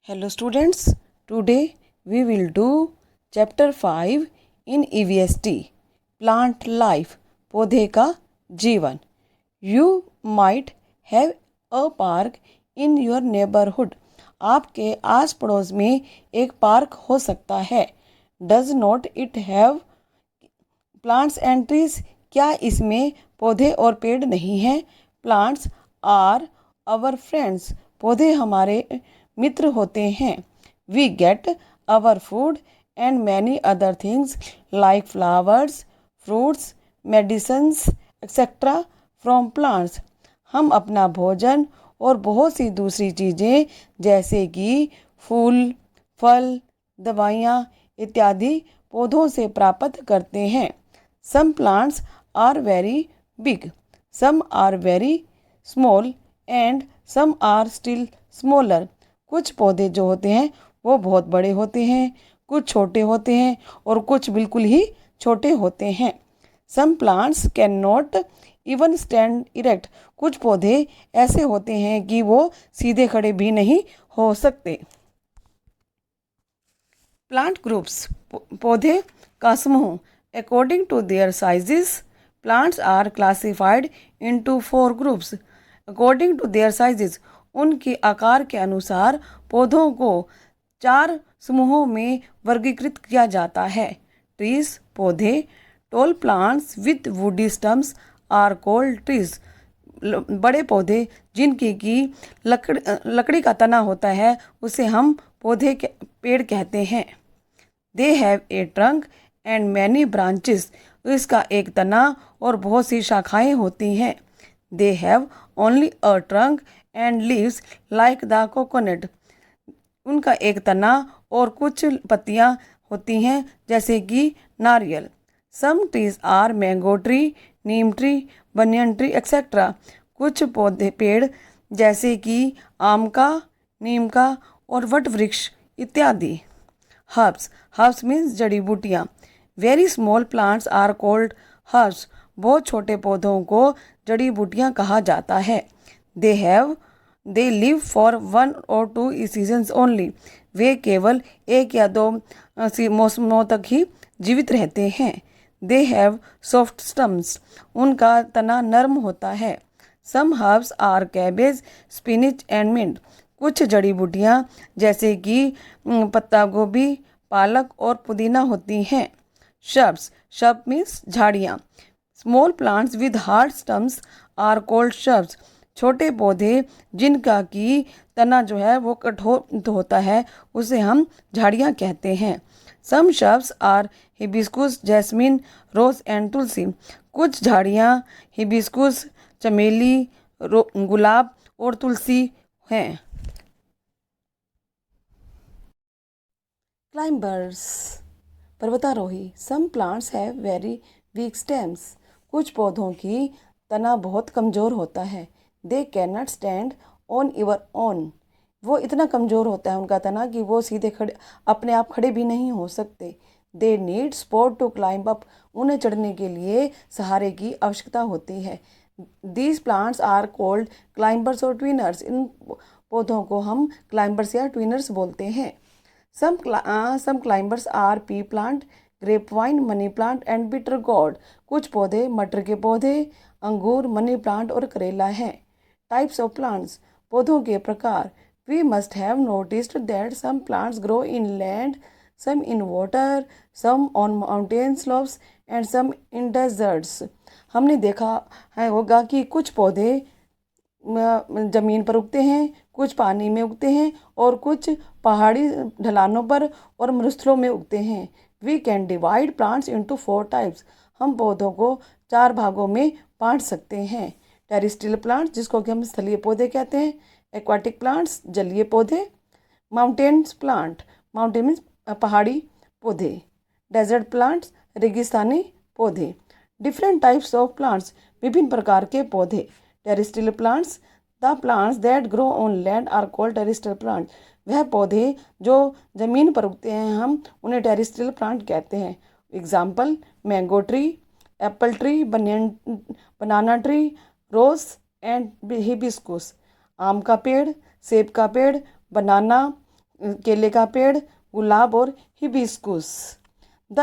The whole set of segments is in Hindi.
Hello students, today we will do chapter 5 in EVST, Plant Life, पौधे का जीवन. You might have a park in your neighborhood. आपके आस पड़ोस में एक पार्क हो सकता है. Does not it have plants and trees? क्या इसमें पौधे और पेड़ नहीं हैं? Plants are our friends. पौधे हमारे मित्र होते हैं. We get our food and many other things like flowers, fruits, medicines, etc. from plants. हम अपना भोजन और बहुत सी दूसरी चीज़ें जैसे कि फूल, फल, दवाइयाँ इत्यादि पौधों से प्राप्त करते हैं. Some plants are very big, some are very small and some are still smaller. कुछ पौधे जो होते हैं वो बहुत बड़े होते हैं, कुछ छोटे होते हैं और कुछ बिल्कुल ही छोटे होते हैं. Some plants cannot even stand erect. कुछ पौधे ऐसे होते हैं कि वो सीधे खड़े भी नहीं हो सकते. Plant groups, पौधे का समूह. According to their sizes, plants are classified into 4 groups. According to their sizes, उनके आकार के अनुसार पौधों को 4 समूहों में वर्गीकृत किया जाता है. ट्रीज पौधे. Tall plants with woody stems are called trees. बड़े पौधे जिनकी की लकड़ी का तना होता है उसे हम पेड़ कहते हैं. They have a trunk and many branches. इसका एक तना और बहुत सी शाखाएं होती हैं. They have only a trunk and leaves like the coconut. उनका एक तना और कुछ पत्तियां होती हैं जैसे कि नारियल. Some trees are mango tree, neem tree, banyan tree etcetera. कुछ पेड़ जैसे कि आम का, नीम का और वट वृक्ष इत्यादि. हर्ब्स. हर्ब्स मीन्स जड़ी बूटियाँ. Very small plants are called herbs. बहुत छोटे पौधों को जड़ी बूटियाँ कहा जाता है. They live for 1 or 2 seasons only. वे केवल 1 या 2 मौसमों तक ही जीवित रहते हैं. They have soft stems. उनका तना नरम होता है. Some herbs are cabbage, spinach and mint. कुछ जड़ी बूटियाँ जैसे कि पत्ता गोभी, पालक और पुदीना होती हैं. शर्ब्स. शर्ब मीन्स झाड़ियाँ. Small plants with hard stems are called shrubs. छोटे पौधे जिनका की तना जो है वो कठोर होता है उसे हम झाड़ियाँ कहते हैं. Some shrubs are hibiscus, jasmine, rose and tulsi. कुछ झाड़ियाँ हिबिस्कुस, चमेली, गुलाब और तुलसी हैं. क्लाइंबर्स पर्वतारोही. Some plants have very weak stems. कुछ पौधों की तना बहुत कमज़ोर होता है. They can not stand on their own. वो इतना कमज़ोर होता है उनका तना कि वो सीधे खड़े अपने आप खड़े भी नहीं हो सकते. They need support to climb up. उन्हें चढ़ने के लिए सहारे की आवश्यकता होती है. These plants are called climbers और ट्विनर्स. इन पौधों को हम क्लाइंबर्स या ट्विनर्स बोलते हैं. Some climbers are pea plant, grapevine, money plant and bitter gourd. कुछ पौधे मटर के पौधे, अंगूर, मनी प्लांट और करेला हैं. Types of plants. पौधों के प्रकार. We must have noticed that some plants grow in land, some in water, some on mountain slopes and some in deserts. हमने देखा है होगा कि कुछ पौधे ज़मीन पर उगते हैं, कुछ पानी में उगते हैं और कुछ पहाड़ी ढलानों पर और मरुस्थलों में उगते हैं. We can divide plants into 4 types. हम पौधों को 4 भागों में बांट सकते हैं. टेरेस्ट्रियल प्लांट्स जिसको कि हम स्थलीय पौधे कहते हैं. एक्वाटिक प्लांट्स जलीय पौधे. माउंटेन्स प्लांट, माउंटेन मीन्स पहाड़ी पौधे. डेजर्ट प्लांट्स रेगिस्तानी पौधे. डिफरेंट टाइप्स ऑफ प्लांट्स विभिन्न प्रकार के पौधे. Terrestrial plants. The plants that grow on land are called terrestrial plant. वह पौधे जो ज़मीन पर उगते हैं हम उन्हें टेरेस्ट्रियल प्लांट कहते हैं. Example mango tree, apple tree, banana tree, rose and hibiscus. आम का पेड़, सेब का पेड़, बनाना, केले का पेड़, गुलाब और hibiscus. The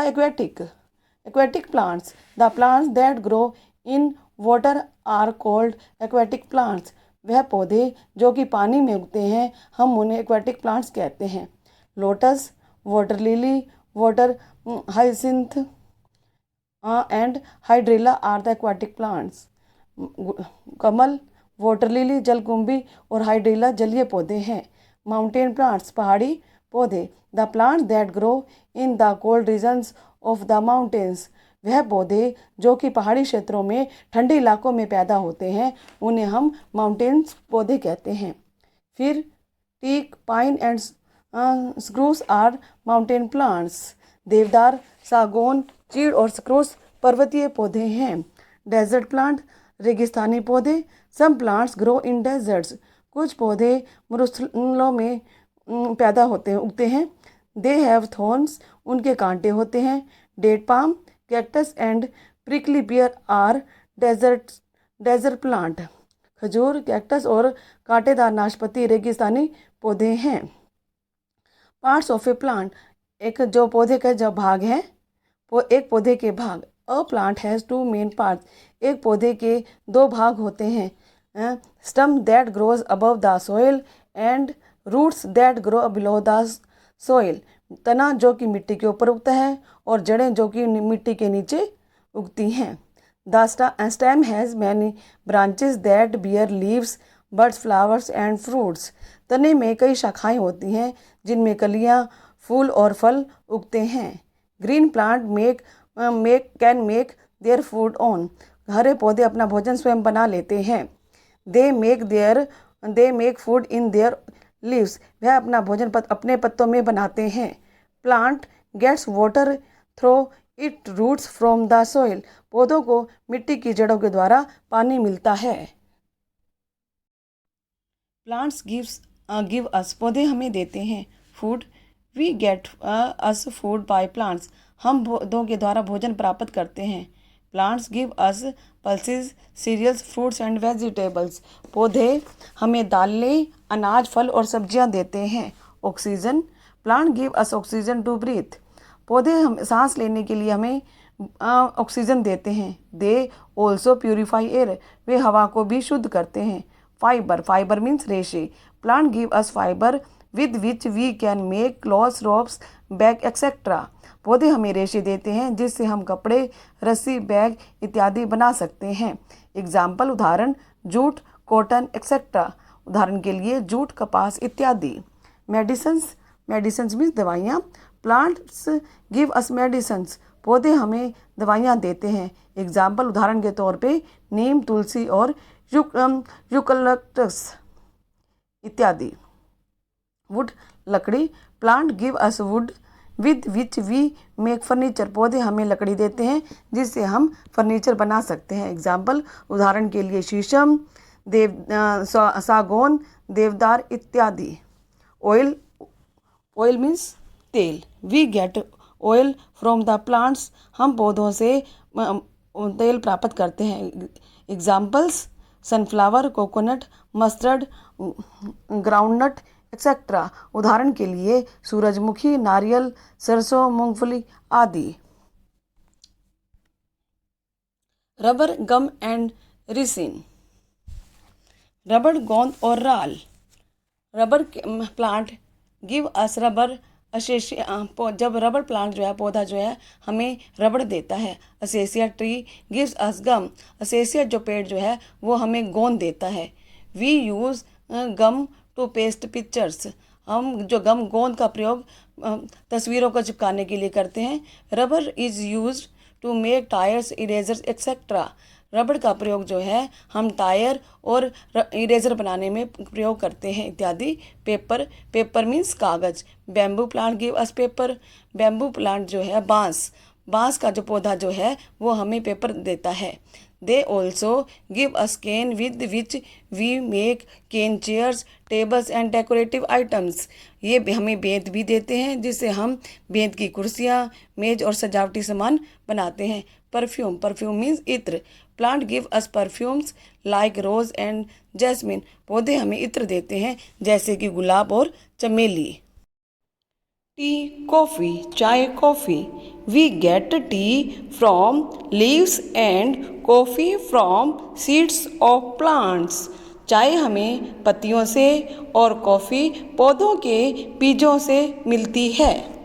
aquatic plants, the plants that grow in water are called aquatic plants। वह पौधे जो कि पानी में उगते हैं हम उन्हें aquatic plants कहते हैं। Lotus, water lily, water hyacinth and hydrilla are the aquatic plants। कमल, वाटर लिली जलकुंभी और हाइड्रिला जलीय पौधे हैं। माउंटेन प्लांट्स, पहाड़ी पौधे, the plants that grow in the cold regions of the mountains. वह पौधे जो कि पहाड़ी क्षेत्रों में ठंडे इलाकों में पैदा होते हैं उन्हें हम माउंटेन्स पौधे कहते हैं। फिर teak, pine and spruce are mountain plants. देवदार, सागौन, चीड़ और स्प्रूस पर्वतीय पौधे हैं। डेजर्ट प्लांट, रेगिस्तानी पौधे, some plants grow in deserts. कुछ पौधे मरुस्थलों में पैदा उगते हैं। दे हैव थॉर्न्स, उनके कांटे होते हैं। Date palm, cactus and prickly pear are desert plant. खजूर, कैक्टस और कांटेदार नाशपाती रेगिस्तानी पौधे हैं। पार्ट्स ऑफ ए प्लांट, एक जो पौधे का जो भाग है, एक पौधे के भाग। A plant has two main parts, एक पौधे के दो भाग होते हैं। Stem that grows above the soil and roots that grow below the soil. तना जो कि मिट्टी के ऊपर उगता है और जड़ें जो कि मिट्टी के नीचे उगती हैं। The stem has many branches that bear leaves, buds, flowers and fruits. तने में कई शाखाएं होती हैं जिनमें कलियां, फूल और फल उगते हैं। Green plant can make their food own. हरे पौधे अपना भोजन स्वयं बना लेते हैं। They make food in their leaves. वह अपना भोजन अपने पत्तों में बनाते हैं। Plant gets water through it roots from the soil. पौधों को मिट्टी की जड़ों के द्वारा पानी मिलता है। प्लांट्स गिव अस, पौधे हमें देते हैं। Food, we get us food by plants. हम पौधों के द्वारा भोजन प्राप्त करते हैं। Plants give us pulses, cereals, fruits and vegetables. पौधे हमें दालें, अनाज, फल और सब्जियां देते हैं। Oxygen, plant give us oxygen to breathe. पौधे हम सांस लेने के लिए हमें ऑक्सीजन देते हैं। दे ऑल्सो प्यूरिफाई एयर, वे हवा को भी शुद्ध करते हैं। फाइबर मीन्स रेशे। Plant give us fibre with which we can make clothes, ropes, bag etcetera. पौधे हमें रेशे देते हैं जिससे हम कपड़े, रस्सी, बैग इत्यादि बना सकते हैं। एग्जाम्पल, उदाहरण, जूट, कॉटन एक्सेट्रा। उदाहरण के लिए जूट, कपास इत्यादि। मेडिसिन्स मीन्स दवाइयाँ। प्लांट्स गिव अस मेडिसिन्स, पौधे हमें दवाइयाँ देते हैं। एग्जाम्पल, उदाहरण के तौर पे नीम, तुलसी और यूकलिप्टस इत्यादि। वुड, लकड़ी। Plant give us wood with which we make furniture. पौधे हमें लकड़ी देते हैं जिससे हम फर्नीचर बना सकते हैं। एग्जाम्पल, उदाहरण के लिए शीशम, सागौन, देवदार इत्यादि। ऑयल मीन्स तेल। We get oil from the plants, हम पौधों से तेल प्राप्त करते हैं। Examples, sunflower, coconut, mustard, groundnut etcetera. उदाहरण के लिए सूरजमुखी, नारियल, सरसों, मूंगफली आदि। Rubber, gum and resin. रबड़, गोंद और राल। Rubber plant give us rubber acacia. जब रबर प्लांट जो है, पौधा जो है, हमें रबड़ देता है। असेसिया ट्री गिव्स अस गम। असेसिया जो पेड़ जो है वो हमें गोंद देता है। We use gum to paste pictures. हम जो गोंद का प्रयोग तस्वीरों को चिपकाने के लिए करते हैं। Rubber is used to make tyres, erasers etcetera. रबड़ का प्रयोग जो है हम टायर और इरेजर बनाने में प्रयोग करते हैं इत्यादि। पेपर मीन्स कागज। बैम्बू प्लांट गिव अस पेपर। बैम्बू प्लांट जो है बांस का जो पौधा जो है वो हमें पेपर देता है। They also give us cane with which we make cane chairs, tables and decorative items. ये हमें बेंत भी देते हैं जिससे हम बेंत की कुर्सियाँ, मेज और सजावटी सामान बनाते हैं। परफ्यूम मीन्स इत्र। Plant give us perfumes like rose and jasmine. पौधे हमें इत्र देते हैं जैसे कि गुलाब और चमेली। tea, coffee, chai, coffee. We get tea from leaves and coffee from seeds of plants. चाय हमें पत्तियों से और कॉफ़ी पौधों के बीजों से मिलती है।